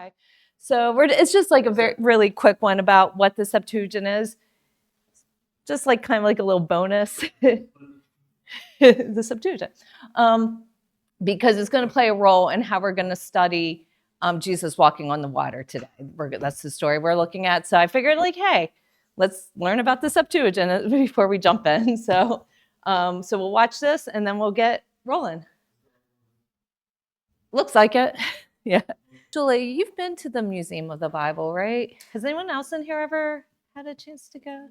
Okay. So it's just like a really quick one about what the Septuagint is. Just like kind of like a little bonus. The Septuagint. Because it's going to play a role in how we're going to study Jesus walking on the water today. That's the story we're looking at. So I figured, like, hey, let's learn about the Septuagint before we jump in. So we'll watch this and then we'll get rolling. Looks like it. Yeah. Julie, you've been to the Museum of the Bible, right? Has anyone else in here ever had a chance to go?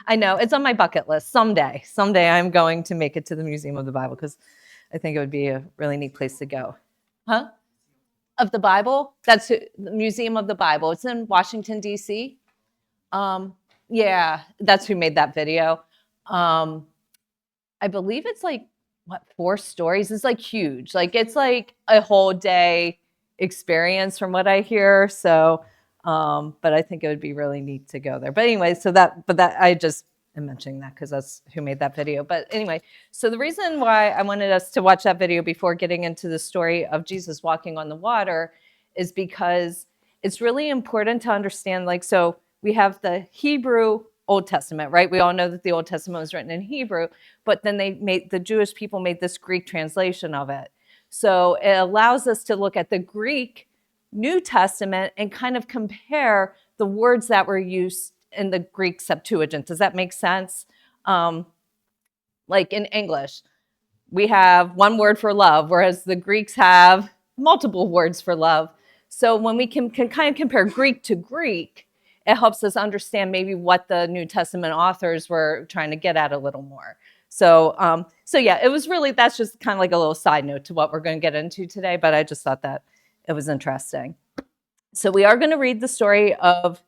I know, it's on my bucket list. Someday I'm going to make it to the Museum of the Bible because I think it would be a really neat place to go. Huh? Of the Bible? That's the Museum of the Bible. It's in Washington, D.C. Yeah, that's who made that video. I believe it's like, 4 stories? It's like huge. Like it's like a whole day experience from what I hear. So, but I think it would be really neat to go there. But anyway, I just am mentioning that because that's who made that video. But anyway, so the reason why I wanted us to watch that video before getting into the story of Jesus walking on the water is because it's really important to understand, like, so we have the Hebrew Old Testament, right? We all know that the Old Testament was written in Hebrew, but then the Jewish people made this Greek translation of it. So it allows us to look at the Greek New Testament and kind of compare the words that were used in the Greek Septuagint. Does that make sense? Like in English, we have one word for love, whereas the Greeks have multiple words for love. So when we can kind of compare Greek to Greek, it helps us understand maybe what the New Testament authors were trying to get at a little more. So yeah, it was really, that's just kind of like a little side note to what we're going to get into today, but I just thought that it was interesting. So we are going to read the story of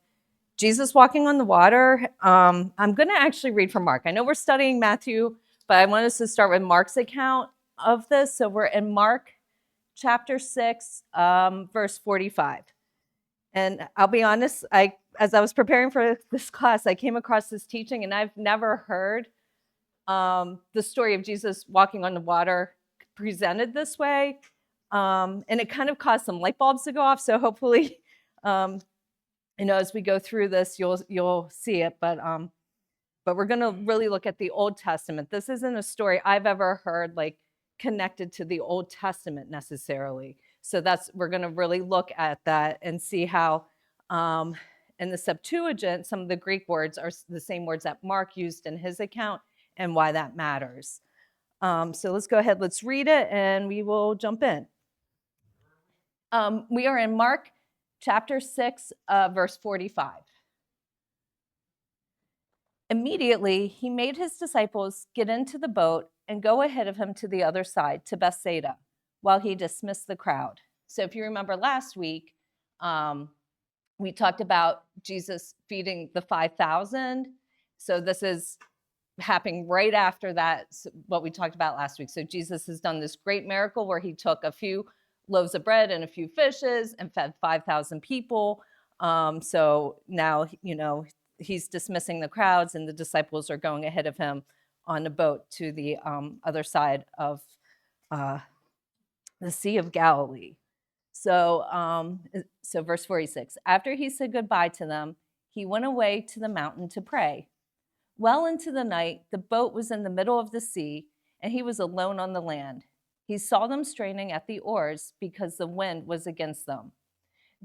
Jesus walking on the water. I'm going to actually read from Mark. I know we're studying Matthew, but I want us to start with Mark's account of this. So we're in Mark chapter 6, verse 45. And I'll be honest, as I was preparing for this class, I came across this teaching, and I've never heard the story of Jesus walking on the water presented this way. And it kind of caused some light bulbs to go off. So hopefully, as we go through this, you'll see it. But we're going to really look at the Old Testament. This isn't a story I've ever heard like connected to the Old Testament necessarily. So we're going to really look at that and see how in the Septuagint, some of the Greek words are the same words that Mark used in his account and why that matters. So let's go ahead, let's read it, and we will jump in. We are in Mark chapter 6, verse 45. Immediately, he made his disciples get into the boat and go ahead of him to the other side, to Bethsaida, while he dismissed the crowd. So if you remember last week, we talked about Jesus feeding the 5,000. So this is happening right after that, what we talked about last week. So Jesus has done this great miracle where he took a few loaves of bread and a few fishes and fed 5,000 people. So now, he's dismissing the crowds, and the disciples are going ahead of him on a boat to the other side of the Sea of Galilee. So verse 46, after he said goodbye to them, he went away to the mountain to pray. Well into the night, the boat was in the middle of the sea, and he was alone on the land. He saw them straining at the oars because the wind was against them.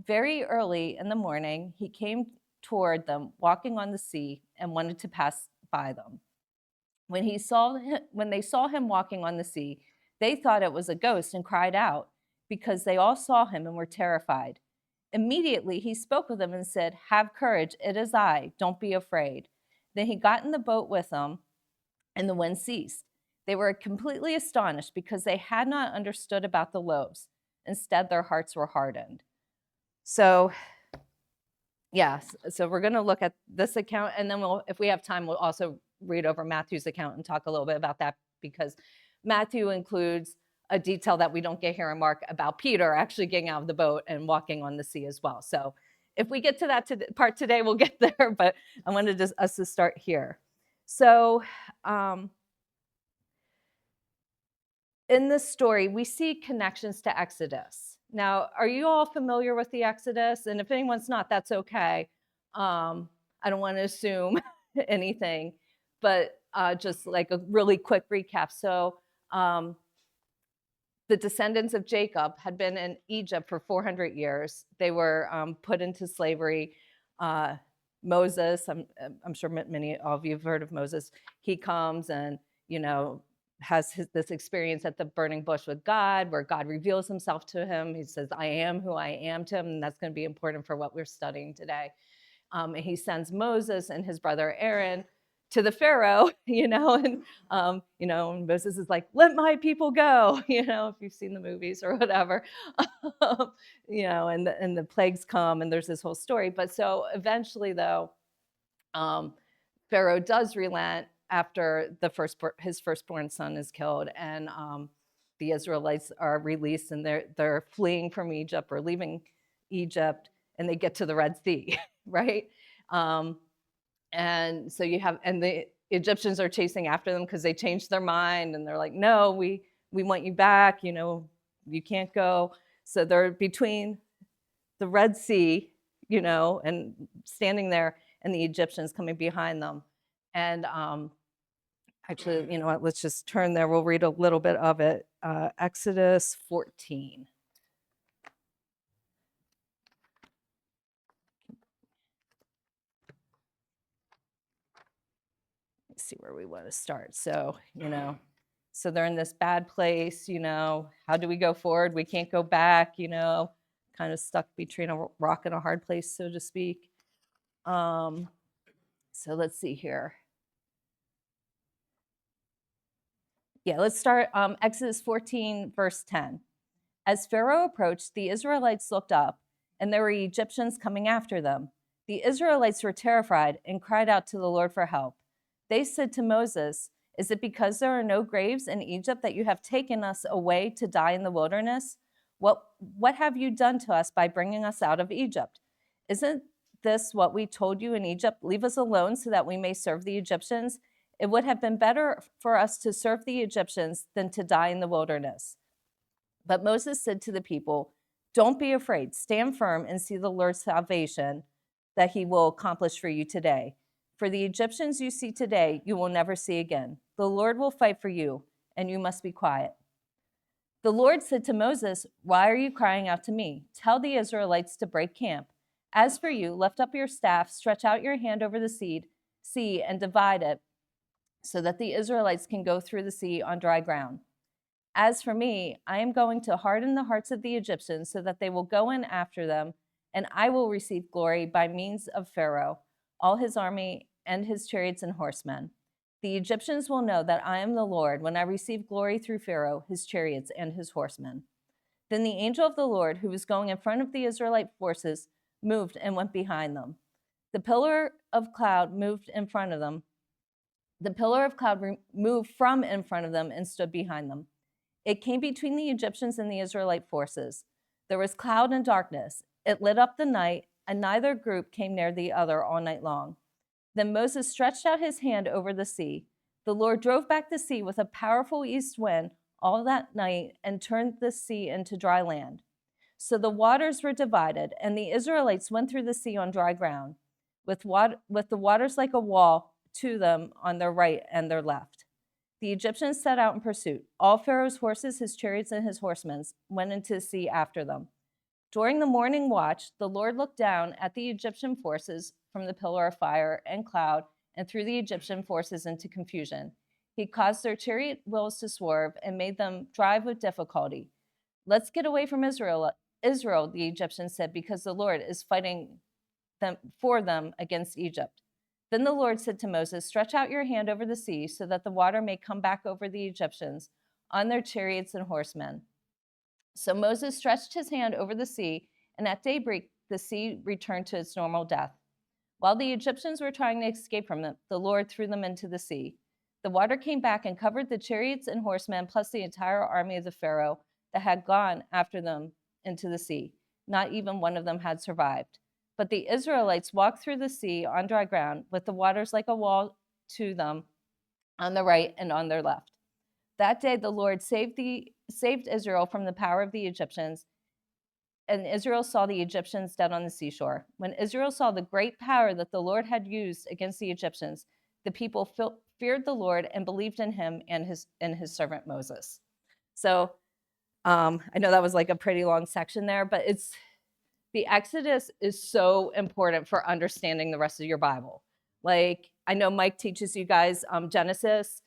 Very early in the morning, he came toward them, walking on the sea, and wanted to pass by them. When they saw him walking on the sea, they thought it was a ghost and cried out, because they all saw him and were terrified. Immediately he spoke with them and said, "Have courage, it is I, don't be afraid." Then he got in the boat with them, and the wind ceased. They were completely astonished because they had not understood about the loaves. Instead, their hearts were hardened. So, so we're going to look at this account, and then if we have time, we'll also read over Matthew's account and talk a little bit about that, because Matthew includes a detail that we don't get here in Mark about Peter actually getting out of the boat and walking on the sea as well. So if we get to that part today, we'll get there, but I wanted us to start here. So in this story, we see connections to Exodus. Now, are you all familiar with the Exodus? And if anyone's not, that's okay. I don't want to assume anything, but just like a really quick recap. So the descendants of Jacob had been in Egypt for 400 years. They were put into slavery. Moses, I'm sure many of you have heard of Moses. He comes and, has this experience at the burning bush with God, where God reveals himself to him. He says, I am who I am to him. And that's going to be important for what we're studying today. And he sends Moses and his brother Aaron to the Pharaoh, and Moses is like, let my people go, if you've seen the movies or whatever, and the plagues come and there's this whole story. But so eventually, though, Pharaoh does relent after his firstborn son is killed, and the Israelites are released, and they're fleeing from Egypt or leaving Egypt, and they get to the Red Sea, right? And so the Egyptians are chasing after them because they changed their mind, and they're like, no, we want you back, you can't go. So they're between the Red Sea, and standing there, and the Egyptians coming behind them. And actually, you know what, let's just turn there. We'll read a little bit of it. Exodus 14. Let's see where we want to start. So, so they're in this bad place, how do we go forward? We can't go back, kind of stuck between a rock and a hard place, so to speak. So let's see here. Yeah, let's start Exodus 14, verse 10. As Pharaoh approached, the Israelites looked up, and there were Egyptians coming after them. The Israelites were terrified and cried out to the Lord for help. They said to Moses, is it because there are no graves in Egypt that you have taken us away to die in the wilderness? What have you done to us by bringing us out of Egypt? Isn't this what we told you in Egypt? Leave us alone so that we may serve the Egyptians. It would have been better for us to serve the Egyptians than to die in the wilderness. But Moses said to the people, don't be afraid. Stand firm and see the Lord's salvation that he will accomplish for you today. For the Egyptians you see today, you will never see again. The Lord will fight for you, and you must be quiet. The Lord said to Moses, why are you crying out to me? Tell the Israelites to break camp. As for you, lift up your staff, stretch out your hand over the sea, and divide it, so that the Israelites can go through the sea on dry ground. As for me, I am going to harden the hearts of the Egyptians so that they will go in after them, and I will receive glory by means of Pharaoh, all his army, and his chariots and horsemen. The Egyptians will know that I am the Lord when I receive glory through Pharaoh, his chariots, and his horsemen. Then the angel of the Lord, who was going in front of the Israelite forces, moved and went behind them. The pillar of cloud moved in front of them. The pillar of cloud moved from in front of them and stood behind them. It came between the Egyptians and the Israelite forces. There was cloud and darkness. It lit up the night, and neither group came near the other all night long. Then Moses stretched out his hand over the sea. The Lord drove back the sea with a powerful east wind all that night and turned the sea into dry land. So the waters were divided, and the Israelites went through the sea on dry ground, with the waters like a wall to them on their right and their left. The Egyptians set out in pursuit. All Pharaoh's horses, his chariots, and his horsemen went into the sea after them. During the morning watch, the Lord looked down at the Egyptian forces from the pillar of fire and cloud and threw the Egyptian forces into confusion. He caused their chariot wheels to swerve and made them drive with difficulty. Let's get away from Israel, the Egyptians said, because the Lord is fighting for them against Egypt. Then the Lord said to Moses, stretch out your hand over the sea so that the water may come back over the Egyptians on their chariots and horsemen. So Moses stretched his hand over the sea, and at daybreak the sea returned to its normal depth. While the Egyptians were trying to escape from it, the Lord threw them into the sea. The water came back and covered the chariots and horsemen, plus the entire army of the Pharaoh that had gone after them into the sea. Not even one of them had survived. But the Israelites walked through the sea on dry ground, with the waters like a wall to them on the right and on their left. That day the Lord saved Israel from the power of the Egyptians, and Israel saw the Egyptians dead on the seashore. When Israel saw the great power that the Lord had used against the Egyptians, the people feared the Lord and believed in him and his servant Moses. So I know that was like a pretty long section there, but the Exodus is so important for understanding the rest of your Bible. Like, I know Mike teaches you guys Genesis.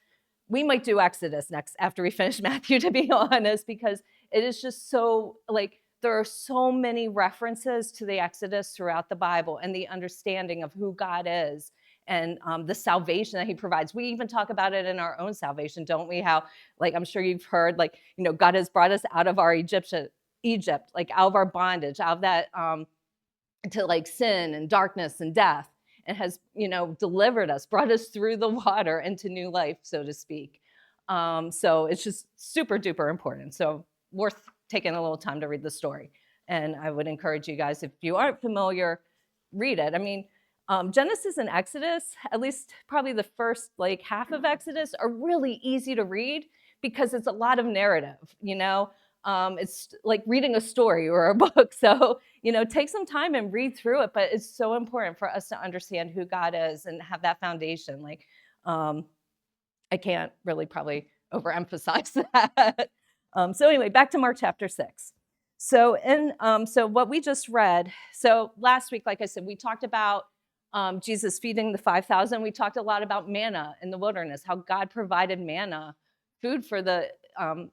We might do Exodus next after we finish Matthew, to be honest, because it is just so, like, there are so many references to the Exodus throughout the Bible and the understanding of who God is and the salvation that he provides. We even talk about it in our own salvation, don't we? How, like, I'm sure you've heard, like, God has brought us out of our Egypt, like out of our bondage, out of that to like sin and darkness and death, and has delivered us, brought us through the water into new life, so to speak. So it's just super duper important. So worth taking a little time to read the story. And I would encourage you guys, if you aren't familiar, read it. I mean, Genesis and Exodus, at least probably the first like half of Exodus, are really easy to read because it's a lot of narrative, it's like reading a story or a book. So, take some time and read through it, but it's so important for us to understand who God is and have that foundation. Like, I can't really probably overemphasize that. So anyway, back to Mark chapter 6. So so what we just read, so last week, like I said, we talked about Jesus feeding the 5,000. We talked a lot about manna in the wilderness, how God provided manna, food for the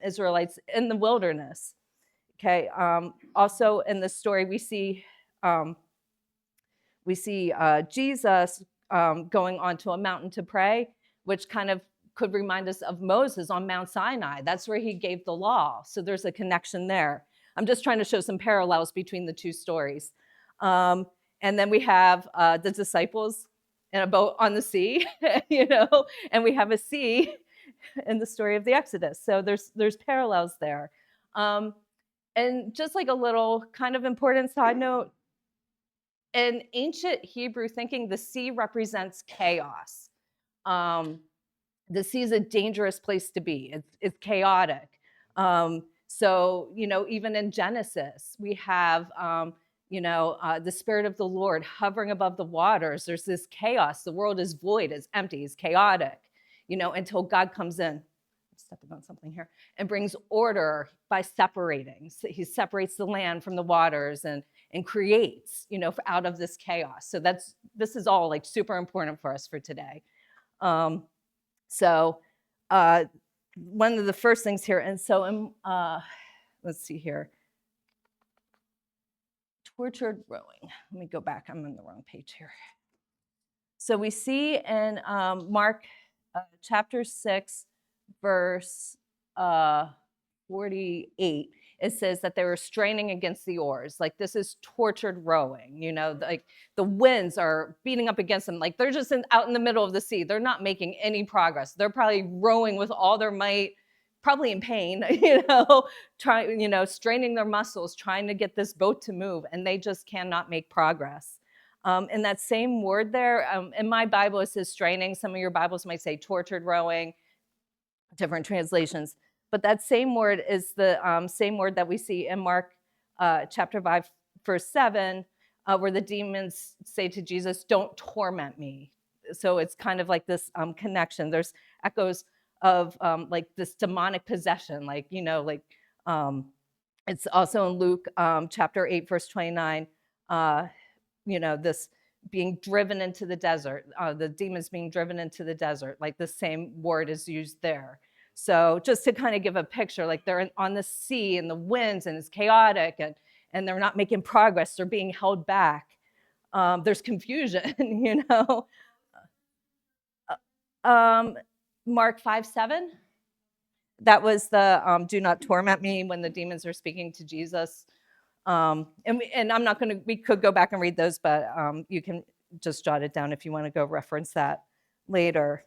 Israelites in the wilderness. Okay. Also in the story, we see Jesus going onto a mountain to pray, which kind of could remind us of Moses on Mount Sinai. That's where he gave the law. So there's a connection there. I'm just trying to show some parallels between the two stories. And then we have the disciples in a boat on the sea, and we have a sea in the story of the Exodus. So there's parallels there. And just like a little kind of important side note, in ancient Hebrew thinking, the sea represents chaos. The sea is a dangerous place to be. It's chaotic. So, even in Genesis, we have, the Spirit of the Lord hovering above the waters. There's this chaos. The world is void, it's empty, it's chaotic, until God comes in. I'm stepping on something here, and brings order by separating. So he separates the land from the waters and creates, out of this chaos. So this is all like super important for us for today. So one of the first things here, and so let's see here. Tortured rowing. Let me go back. I'm on the wrong page here. So we see in Mark chapter 6, verse 48, it says that they were straining against the oars. Like, this is tortured rowing, like the winds are beating up against them. Like, they're just out in the middle of the sea. They're not making any progress. They're probably rowing with all their might, probably in pain, trying, straining their muscles, trying to get this boat to move, and they just cannot make progress. And that same word there, in my Bible, it says straining. Some of your Bibles might say tortured rowing, different translations. But that same word is the same word that we see in Mark chapter 5, verse 7, where the demons say to Jesus, "Don't torment me." So it's kind of like this connection. There's echoes of like this demonic possession, it's also in Luke chapter 8, verse 29, this being driven into the desert, the demons being driven into the desert, like the same word is used there. So just to kind of give a picture, like they're on the sea and the winds and it's chaotic and they're not making progress. They're being held back. There's confusion, Mark 5:7. That was the do not torment me when the demons are speaking to Jesus. And I'm not going to, we could go back and read those, but you can just jot it down if you want to go reference that later.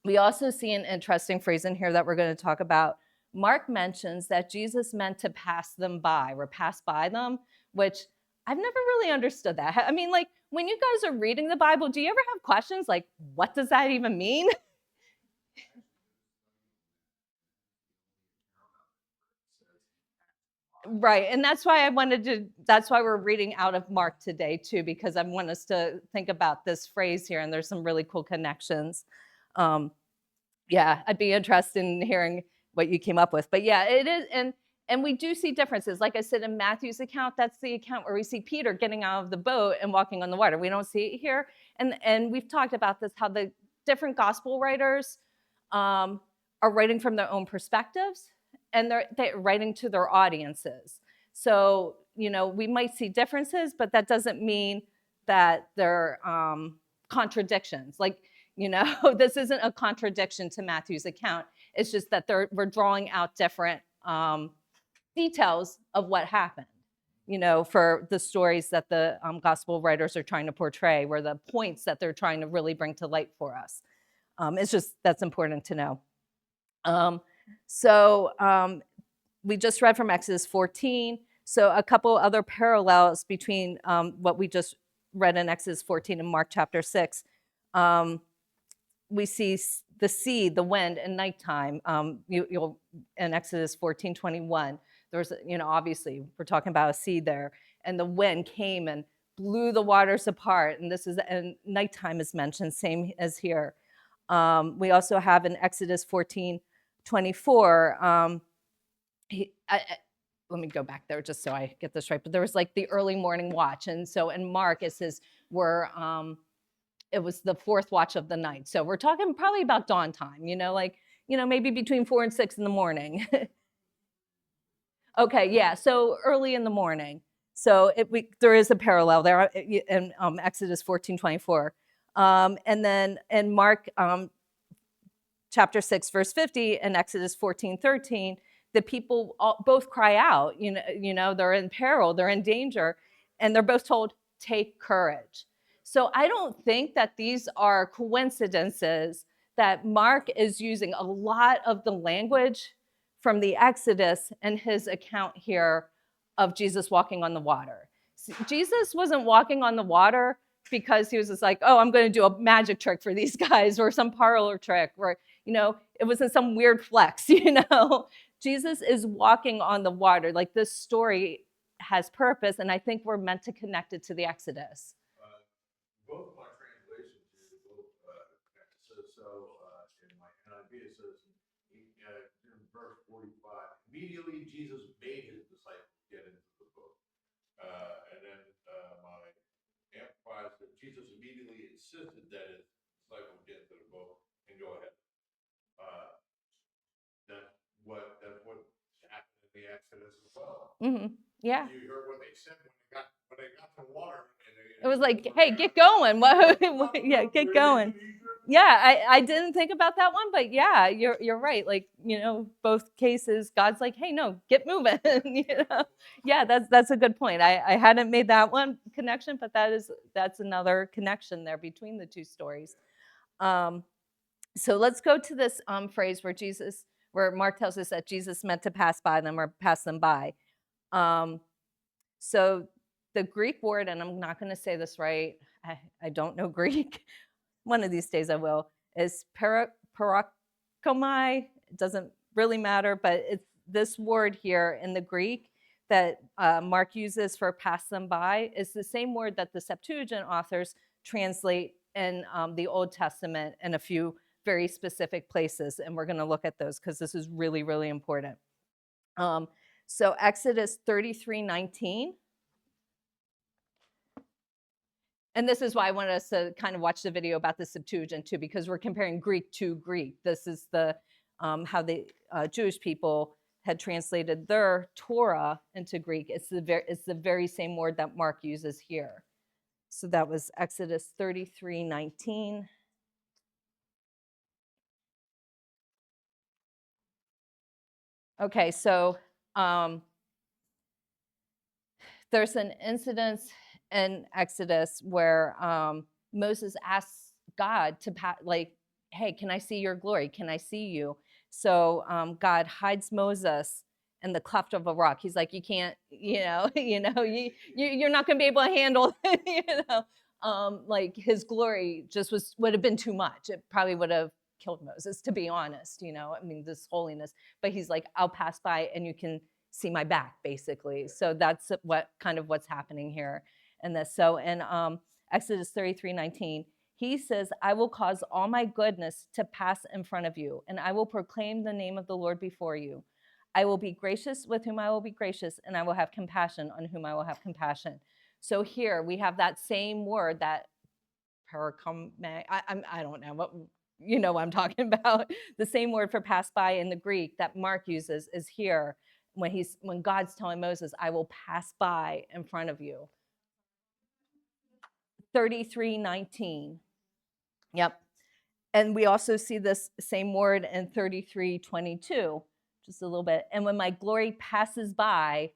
We also see an interesting phrase in here that we're going to talk about. Mark mentions that Jesus meant to pass them by or pass by them, which I've never really understood that. I mean, like, when you guys are reading the Bible, do you ever have questions like, what does that even mean? Right. And that's why we're reading out of Mark today, too, because I want us to think about this phrase here. And there's some really cool connections. Um, yeah, I'd be interested in hearing what you came up with. But yeah, it is. And we do see differences. Like I said, in Matthew's account, that's the account where we see Peter getting out of the boat and walking on the water. We don't see it here. And we've talked about this, how the different gospel writers are writing from their own perspectives, and they're writing to their audiences. So, we might see differences, but that doesn't mean that they're contradictions. Like, this isn't a contradiction to Matthew's account. It's just that we're drawing out different details of what happened, for the stories that the gospel writers are trying to portray, where the points that they're trying to really bring to light for us. It's just, that's important to know. So we just read from Exodus 14. So a couple other parallels between what we just read in Exodus 14 and Mark chapter 6. We see the sea, the wind, and nighttime. You'll in Exodus 14:21. There's, obviously we're talking about a sea there, and the wind came and blew the waters apart. And nighttime is mentioned, same as here. We also have in Exodus 14:24. Let me go back there just so I get this right. But there was like the early morning watch, and so in Mark it says it was the fourth watch of the night. So we're talking probably about dawn time, maybe between 4 and 6 in the morning. Okay, yeah, so early in the morning. So there is a parallel there in Exodus 14:24. And then in Mark chapter 6, verse 50, and Exodus 14:13, the people both cry out, they're in peril, they're in danger, and they're both told, take courage. So I don't think that these are coincidences, that Mark is using a lot of the language from the Exodus in his account here of Jesus walking on the water. Jesus wasn't walking on the water because he was just like, oh, I'm going to do a magic trick for these guys, or some parlor trick, or, it wasn't some weird flex, Jesus is walking on the water. Like, this story has purpose, and I think we're meant to connect it to the Exodus. Both my translations here, both in my NIV it says in verse 45, immediately Jesus made his disciples get into the boat. And then my Amplified said Jesus immediately insisted that his disciples get into the boat and go ahead. That's what happened in the Exodus as well. Mm-hmm. Yeah. You heard what they said when they got to the water. It was like, hey, get going. Yeah, get going. Yeah, I didn't think about that one, but yeah, you're right. Like, both cases, God's like, hey, no, get moving. Yeah, that's a good point. I hadn't made that one connection, but that's another connection there between the two stories. So let's go to this phrase where Mark tells us that Jesus meant to pass by them or pass them by. So the Greek word, and I'm not going to say this right, I don't know Greek. One of these days I will, is parakomai. It doesn't really matter, but it's this word here in the Greek that Mark uses for pass them by is the same word that the Septuagint authors translate in the Old Testament in a few very specific places. And we're going to look at those because this is really, really important. So Exodus 33:19. And this is why I wanted us to kind of watch the video about the Septuagint too, because we're comparing Greek to Greek. This is the how the Jewish people had translated their Torah into Greek. It's the very same word that Mark uses here. So that was Exodus 33:19. Okay, so there's an incident in Exodus where Moses asks God to hey, can I see your glory? Can I see you? So God hides Moses in the cleft of a rock. He's like, you can't, you're not going to be able to handle, like his glory just would have been too much. It probably would have killed Moses, to be honest. I mean, this holiness. But he's like, I'll pass by, and you can see my back, basically. So that's what's happening here in this. So in Exodus 33:19, he says, I will cause all my goodness to pass in front of you, and I will proclaim the name of the Lord before you. I will be gracious with whom I will be gracious, and I will have compassion on whom I will have compassion. So here we have that same word, that paracome. I don't know what, you know what I'm talking about. The same word for pass by in the Greek that Mark uses is here when God's telling Moses, I will pass by in front of you. 33:19. Yep. And we also see this same word in 33:22, just a little bit. And when my glory passes by,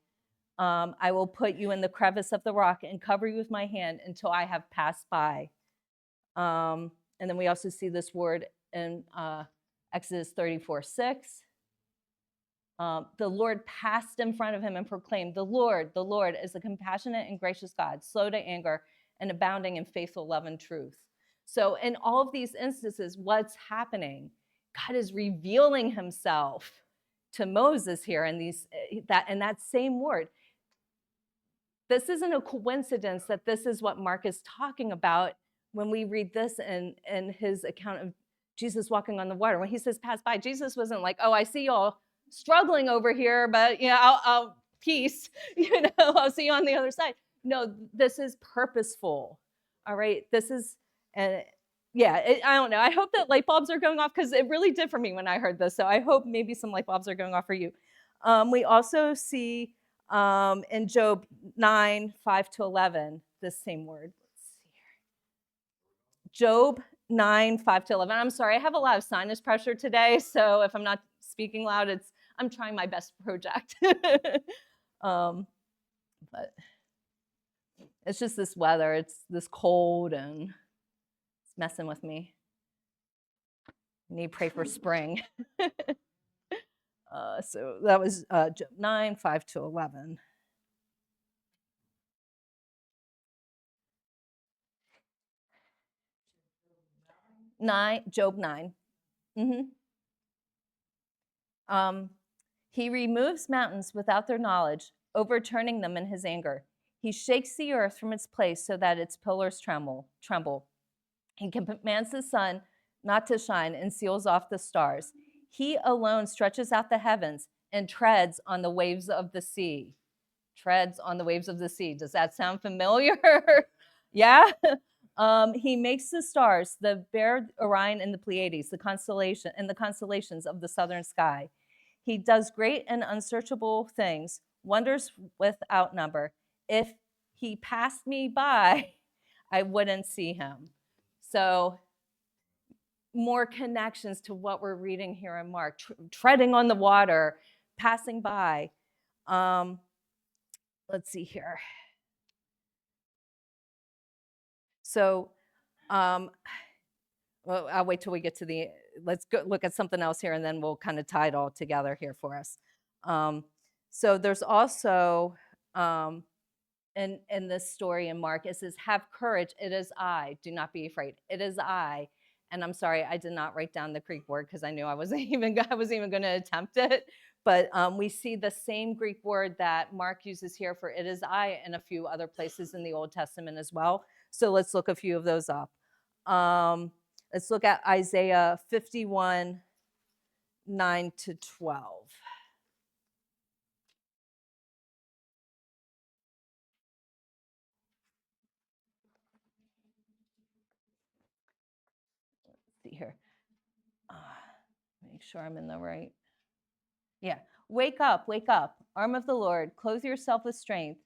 I will put you in the crevice of the rock and cover you with my hand until I have passed by. And then we also see this word in Exodus 34:6. The Lord passed in front of him and proclaimed, the Lord is a compassionate and gracious God, slow to anger and abounding in faithful love and truth. So in all of these instances, what's happening? God is revealing himself to Moses here in that same word. This isn't a coincidence that this is what Mark is talking about when we read this in his account of Jesus walking on the water. When he says pass by, Jesus wasn't like, oh, I see y'all struggling over here, but I'll peace, I'll see you on the other side. No, this is purposeful. All right, this is, I don't know. I hope that light bulbs are going off, because it really did for me when I heard this. So I hope maybe some light bulbs are going off for you. We also see in Job 9:5-11, this same word. Let's see here. Job 9:5-11. I'm sorry, I have a lot of sinus pressure today, so if I'm not speaking loud, I'm trying my best to project. But it's just this weather. It's this cold, and it's messing with me. I need to pray for spring. So that was Job 9:5-11. Job 9. Mm-hmm. He removes mountains without their knowledge, overturning them in his anger. He shakes the earth from its place so that its pillars tremble. He commands the sun not to shine and seals off the stars. He alone stretches out the heavens and treads on the waves of the sea. Treads on the waves of the sea. Does that sound familiar? Yeah? He makes the stars, the Bear, Orion, and the Pleiades, the constellations of the southern sky. He does great and unsearchable things, wonders without number. If he passed me by, I wouldn't see him. So more connections to what we're reading here in Mark, treading on the water, passing by. Let's see here. So well, I'll wait till we get to let's go look at something else here, and then we'll kind of tie it all together here for us. So there's also, in this story in Mark, it says, have courage, it is I, do not be afraid. It is I. And I'm sorry, I did not write down the Greek word because I knew I wasn't even going to attempt it. But we see the same Greek word that Mark uses here for it is I in a few other places in the Old Testament as well. So let's look a few of those up. Let's look at Isaiah 51, 9-12. Let's see here. Make sure I'm in the right. Yeah. Wake up, arm of the Lord, clothe yourself with strength.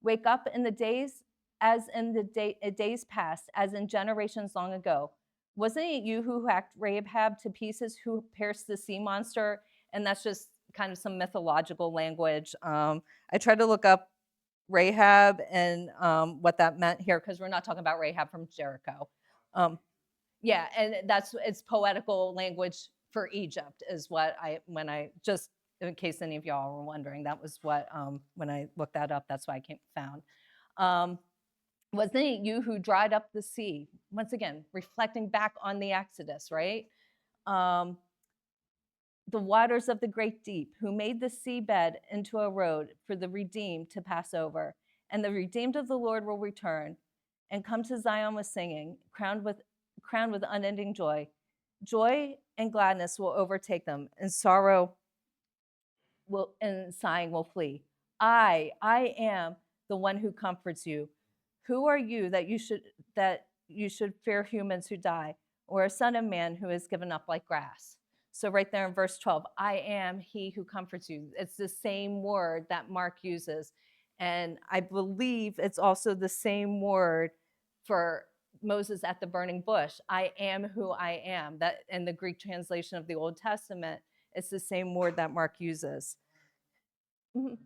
Wake up in the days as in the days past, as in generations long ago. Wasn't it you who hacked Rahab to pieces, who pierced the sea monster? And that's just kind of some mythological language. I tried to look up Rahab and what that meant here, because we're not talking about Rahab from Jericho. Yeah, and it's poetical language for Egypt is what just in case any of y'all were wondering, that was what when I looked that up, that's what I found. Wasn't it you who dried up the sea? Once again, reflecting back on the Exodus, right? the waters of the great deep, who made the seabed into a road for the redeemed to pass over. And the redeemed of the Lord will return and come to Zion with singing, crowned with unending joy. Joy and gladness will overtake them, and sorrow and sighing will flee. I am the one who comforts you. Who are you that you should fear humans who die, or a son of man who is given up like grass? So right there in verse 12, I am he who comforts you. It's the same word that Mark uses. And I believe it's also the same word for Moses at the burning bush. I am who I am. That in the Greek translation of the Old Testament, it's the same word that Mark uses. Mhm.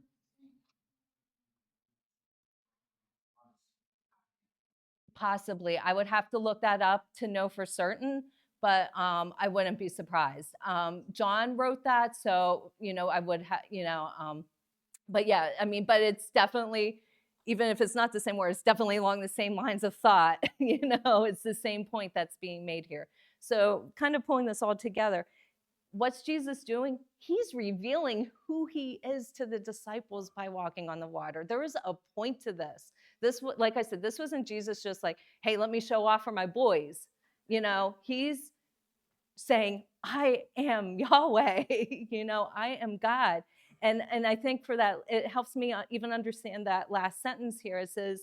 Possibly. I would have to look that up to know for certain, but I wouldn't be surprised. John wrote that, so I would have, but yeah, I mean, but it's definitely, even if it's not the same word, it's definitely along the same lines of thought. It's the same point that's being made here. So, kind of pulling this all together, what's Jesus doing? He's revealing who he is to the disciples by walking on the water. There is a point to this. Like I said, this wasn't Jesus just like, hey, let me show off for my boys. He's saying, I am Yahweh. I am God. And I think for that, it helps me even understand that last sentence here. It says,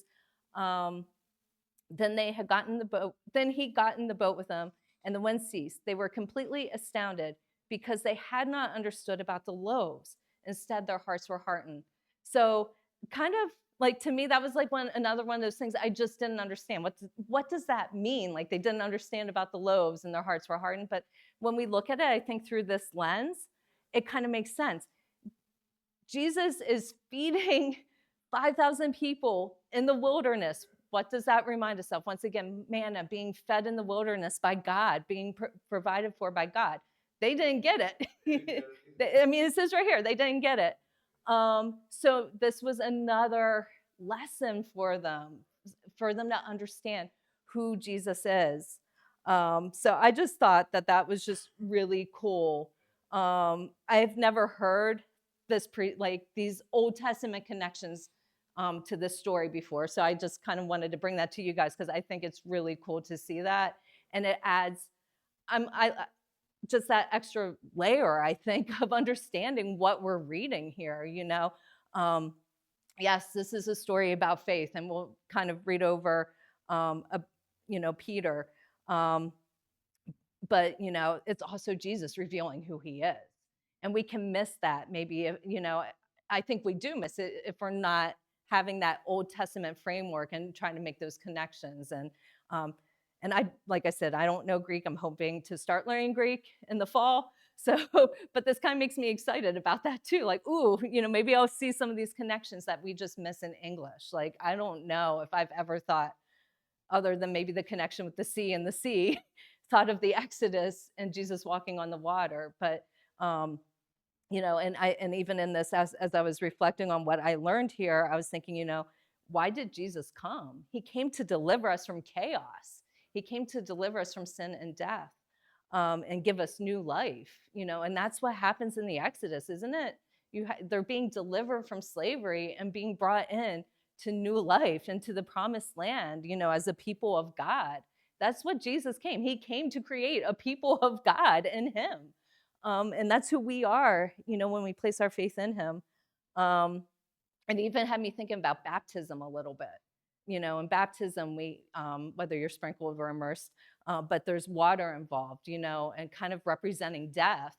then they had gotten the boat. Then he got in the boat with them, and the wind ceased. They were completely astounded because they had not understood about the loaves. Instead, their hearts were hardened. So, kind of like to me, that was like another one of those things I just didn't understand. What does that mean? Like they didn't understand about the loaves and their hearts were hardened. But when we look at it, I think through this lens, it kind of makes sense. Jesus is feeding 5,000 people in the wilderness. What does that remind us of? Once again, manna, being fed in the wilderness by God, being provided for by God. They didn't get it. I mean, it says right here, they didn't get it. So this was another lesson for them to understand who Jesus is. So I just thought that was just really cool. I've never heard these Old Testament connections to this story before. So I just kind of wanted to bring that to you guys because I think it's really cool to see that. And it adds just that extra layer, I think, of understanding what we're reading here, yes, this is a story about faith, and we'll kind of read over, Peter. But it's also Jesus revealing who he is, and we can miss that maybe. I think we do miss it if we're not having that Old Testament framework and trying to make those connections. And I, like I said, I don't know Greek. I'm hoping to start learning Greek in the fall. So, but this kind of makes me excited about that too. Like, ooh, maybe I'll see some of these connections that we just miss in English. Like, I don't know if I've ever thought, other than maybe the connection with the sea and the sea, thought of the Exodus and Jesus walking on the water. But and even in this, as I was reflecting on what I learned here, I was thinking, why did Jesus come? He came to deliver us from chaos. He came to deliver us from sin and death, and give us new life. And that's what happens in the Exodus, isn't it? They're being delivered from slavery and being brought in to new life, into the promised land, as a people of God. That's what Jesus came. He came to create a people of God in him. And that's who we are, when we place our faith in him. And even had me thinking about baptism a little bit. In baptism, we, whether you're sprinkled or immersed, but there's water involved, and kind of representing death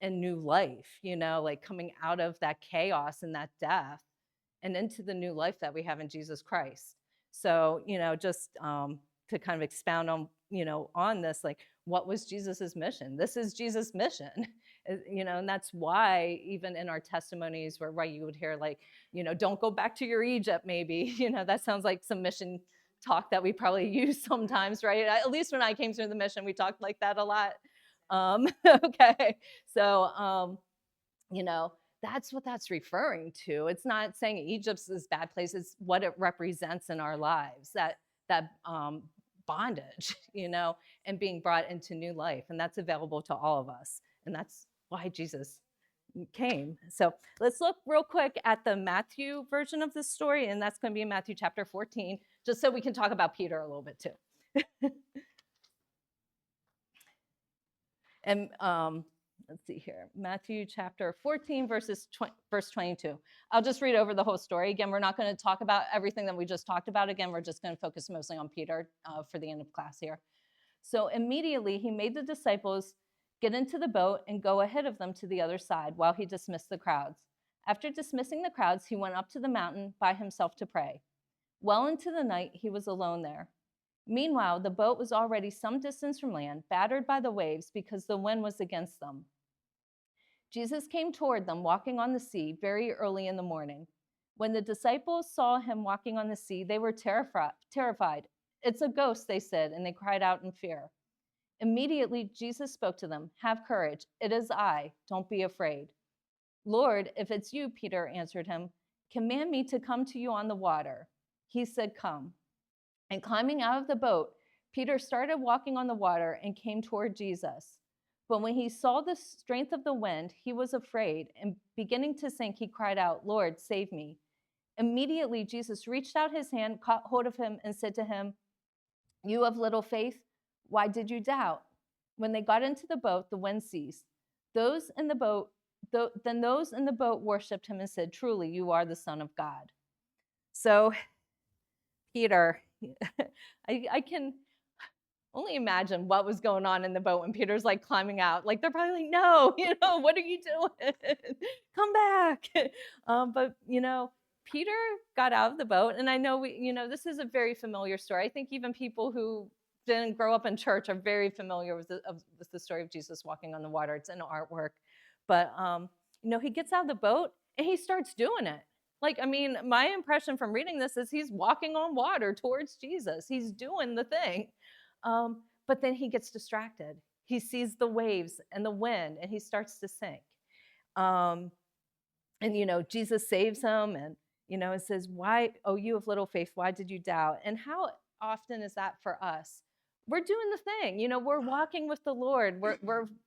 and new life, like coming out of that chaos and that death and into the new life that we have in Jesus Christ. So, just to kind of expound on this, like, what was Jesus's mission? This is Jesus' mission, and that's why even in our testimonies where you would hear like, don't go back to your Egypt, maybe, that sounds like some mission talk that we probably use sometimes, right? At least when I came through the mission, we talked like that a lot. Okay, so that's what that's referring to. It's not saying Egypt's this bad place. It's what it represents in our lives, that bondage, and being brought into new life. And that's available to all of us. And that's why Jesus came. So let's look real quick at the Matthew version of this story, and that's going to be in Matthew chapter 14, just so we can talk about Peter a little bit too. And let's see here, Matthew chapter 14, verse 22. I'll just read over the whole story. Again, we're not going to talk about everything that we just talked about. Again, we're just going to focus mostly on Peter for the end of class here. So immediately he made the disciples get into the boat and go ahead of them to the other side while he dismissed the crowds. After dismissing the crowds, he went up to the mountain by himself to pray. Well into the night, he was alone there. Meanwhile, the boat was already some distance from land, battered by the waves because the wind was against them. Jesus came toward them, walking on the sea, very early in the morning. When the disciples saw him walking on the sea, they were terrified. "It's a ghost," they said, and they cried out in fear. Immediately, Jesus spoke to them. "Have courage. It is I. Don't be afraid." "Lord, if it's you," Peter answered him, "command me to come to you on the water." He said, "Come." And climbing out of the boat, Peter started walking on the water and came toward Jesus. But when he saw the strength of the wind, he was afraid, and beginning to sink, he cried out, "Lord, save me." Immediately, Jesus reached out his hand, caught hold of him, and said to him, "You of little faith, why did you doubt?" When they got into the boat, the wind ceased. Then those in the boat worshipped him and said, "Truly, you are the Son of God." So Peter, I can only imagine what was going on in the boat when Peter's like climbing out. Like they're probably like, "No, what are you doing? Come back." But Peter got out of the boat, and I know this is a very familiar story. I think even people who didn't grow up in church are very familiar with the story of Jesus walking on the water. It's an artwork, but he gets out of the boat and he starts doing it. Like, I mean, my impression from reading this is he's walking on water towards Jesus. He's doing the thing. But then he gets distracted. He sees the waves and the wind, and he starts to sink. And Jesus saves him, and it says, "Why, oh you of little faith, why did you doubt?" And how often is that for us? We're doing the thing. We're walking with the Lord.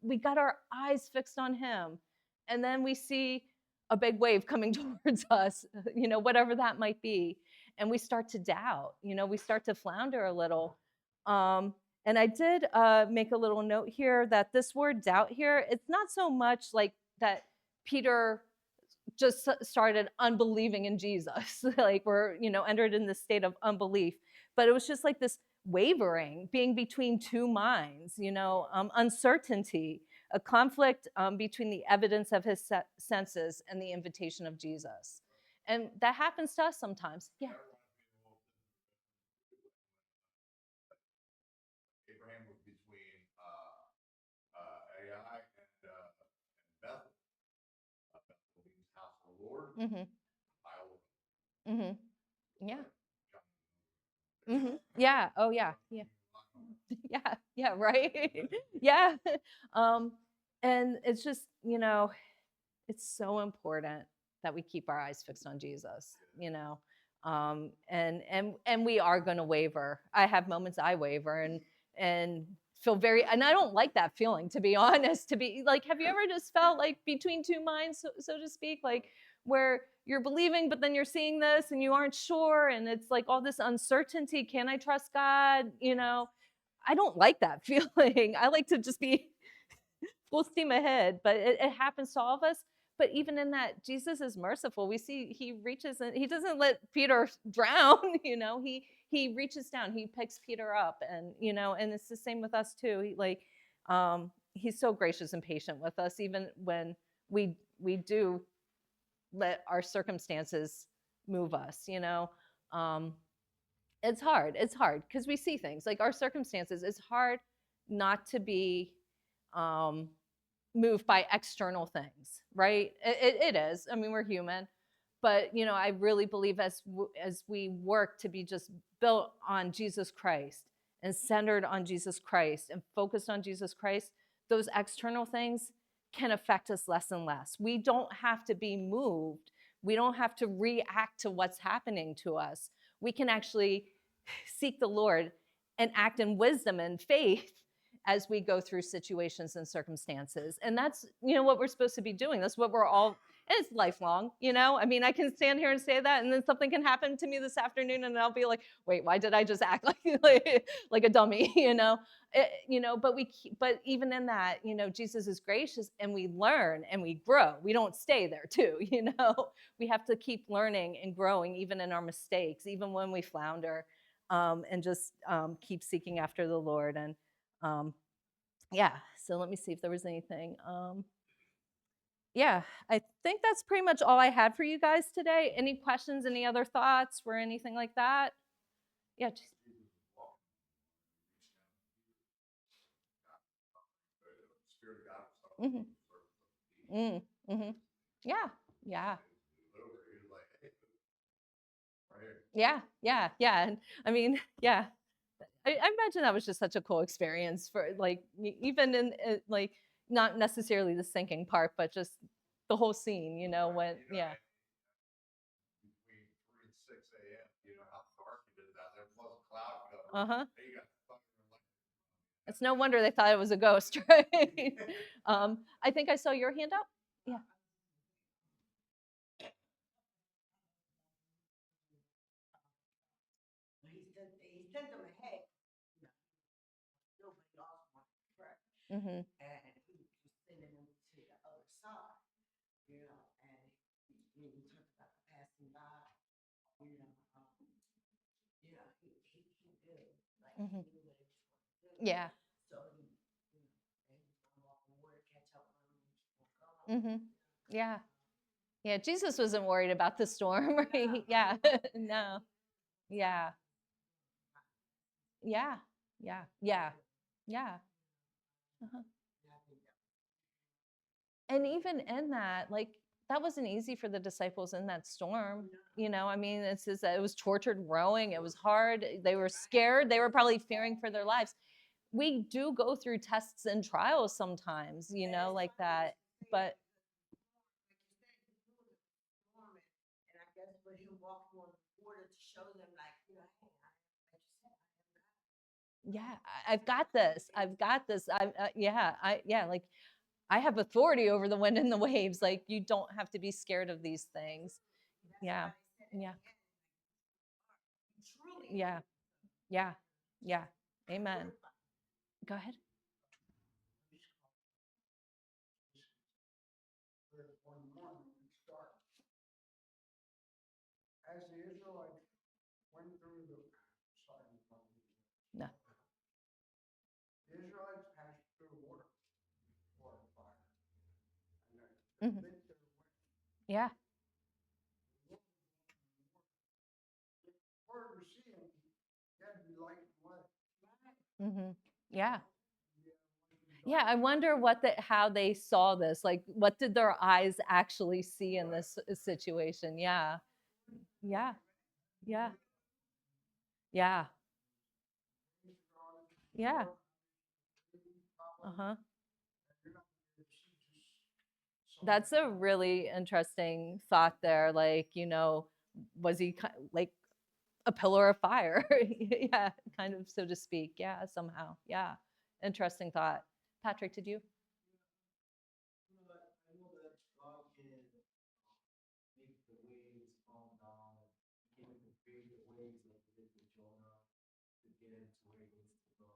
We got our eyes fixed on him, and then we see a big wave coming towards us, whatever that might be, and we start to doubt. We start to flounder a little. And I did make a little note here that this word doubt here, it's not so much like that Peter just started unbelieving in Jesus, like we're, entered in this state of unbelief, but it was just like this wavering, being between two minds, uncertainty, a conflict between the evidence of his senses and the invitation of Jesus. And that happens to us sometimes. Yeah. Abraham was between Ai and Bethel. Bethel means house of the Lord. Mm-hmm. Yeah. Yeah. Oh, yeah. Yeah. Yeah. Yeah. Right. Yeah. And it's just, it's so important that we keep our eyes fixed on Jesus, and we are going to waver. I have moments I waver and feel and I don't like that feeling, to be honest, to be like, have you ever just felt like between two minds, so to speak, like where you're believing, but then you're seeing this and you aren't sure. And it's like all this uncertainty. Can I trust God? I don't like that feeling. I like to just be full steam ahead, but it happens to all of us. But even in that, Jesus is merciful. We see he reaches and he doesn't let Peter drown. He reaches down, he picks Peter up, and and it's the same with us too. He's so gracious and patient with us, even when we do let our circumstances move us. It's hard because we see things like our circumstances. It's hard not to be moved by external things, right? It is. I mean, we're human, but I really believe as we work to be just built on Jesus Christ and centered on Jesus Christ and focused on Jesus Christ, those external things can affect us less and less. We don't have to be moved. We don't have to react to what's happening to us. We can actually seek the Lord and act in wisdom and faith as we go through situations and circumstances. And that's, what we're supposed to be doing. That's what we're all, and it's lifelong, I mean, I can stand here and say that, and then something can happen to me this afternoon, and I'll be like, wait, why did I just act like a dummy, but even in that, Jesus is gracious, and we learn and we grow. We don't stay there too, we have to keep learning and growing, even in our mistakes, even when we flounder, and just keep seeking after the Lord. And yeah, so let me see if there was anything. Yeah, I think that's pretty much all I had for you guys today. Any questions, any other thoughts, or anything like that? Yeah. Spirit of God was Mm-hmm. Mm-hmm. Yeah. Yeah. Yeah. Yeah. Yeah. And I mean, yeah. I imagine that was just such a cool experience for even in like not necessarily the sinking part, but just the whole scene, when yeah. Between 3 and 6 a.m., how dark it is out there. Plus a cloud cover. Uh-huh. You got thunder and lightning. It's no wonder they thought it was a ghost, right? I think I saw your hand up. Yeah. He sent them ahead. Nobody else wanted to pray. Mm-hmm. And he was just sending them to the other side, and we talked about passing by, he did. Like, Mm-hmm. he knew what he was going to do. Yeah. So he, and he was going to walk over, catch up with him, Mm-hmm. Yeah. Yeah. Jesus wasn't worried about the storm, right? Yeah. No. Yeah. Yeah. Yeah. Yeah. Yeah. Uh-huh. And even in that, that wasn't easy for the disciples in that storm. I mean, it was tortured rowing. It was hard. They were scared. They were probably fearing for their lives. We do go through tests and trials sometimes, like that. But and I guess for him walking on the water to show them, like, hey, yeah, I've got this. I've got this. Like I have authority over the wind and the waves. Like you don't have to be scared of these things. Yeah. Yeah. Yeah. Yeah. Yeah. Amen. Go ahead. as the Israelites went through the, sorry, No. the Israelites passed through water, and fire. Mhm. Yeah. Word to see him, you had to be light and wet. Hmm. Yeah. Yeah. I wonder how they saw this. Like, what did their eyes actually see in this situation? Yeah. Yeah. Yeah. Yeah. Yeah. Uh-huh. That's a really interesting thought there. Like, was he like a pillar of fire? Yeah, kind of, so to speak. Yeah, somehow. Yeah. Interesting thought. Patrick, did you? I know that God can make the waves calm down. He can create the waves like he did with Jonah to get him to where he needs to go.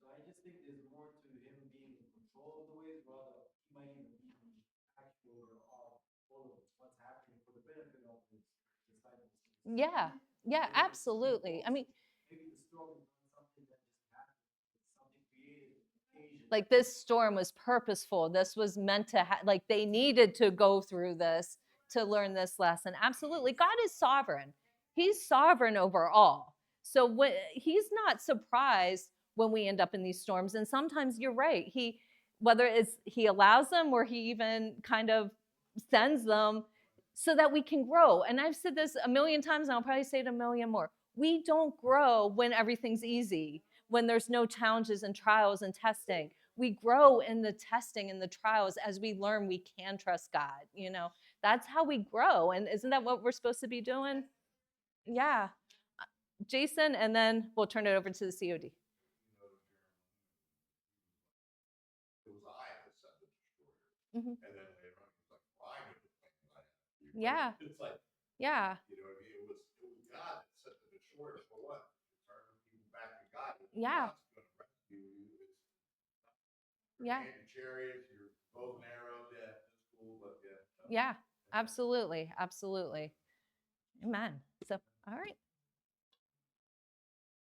So I just think there's more to him being in control of the waves, rather he might even be the actuator of all of what's happening for the benefit of his disciples. Yeah. Yeah, absolutely. I mean, Maybe the storm is not something that just happened. It's something created, occasion. like this storm was purposeful. This was meant to like they needed to go through this to learn this lesson. Absolutely. God is sovereign. He's sovereign over all. So he's not surprised when we end up in these storms. And sometimes you're right. Whether it's he allows them or he even kind of sends them so that we can grow. And I've said this a million times, and I'll probably say it a million more. We don't grow when everything's easy, when there's no challenges and trials and testing. We grow in the testing and the trials as we learn we can trust God. That's how we grow. And isn't that what we're supposed to be doing? Yeah. Jason, and then we'll turn it over to the COD. Mhm. And then later on, he's like, well, I know the plans I have for you. Yeah. It's like, Yeah. you know what I mean? It was God that set the short for what? To turn people back to God. Yeah. God's going to rescue you. It's Yeah. chariots, your bow and arrows. Yeah, that's cool, but yeah. Yeah. Absolutely. Absolutely. Amen. So, all right.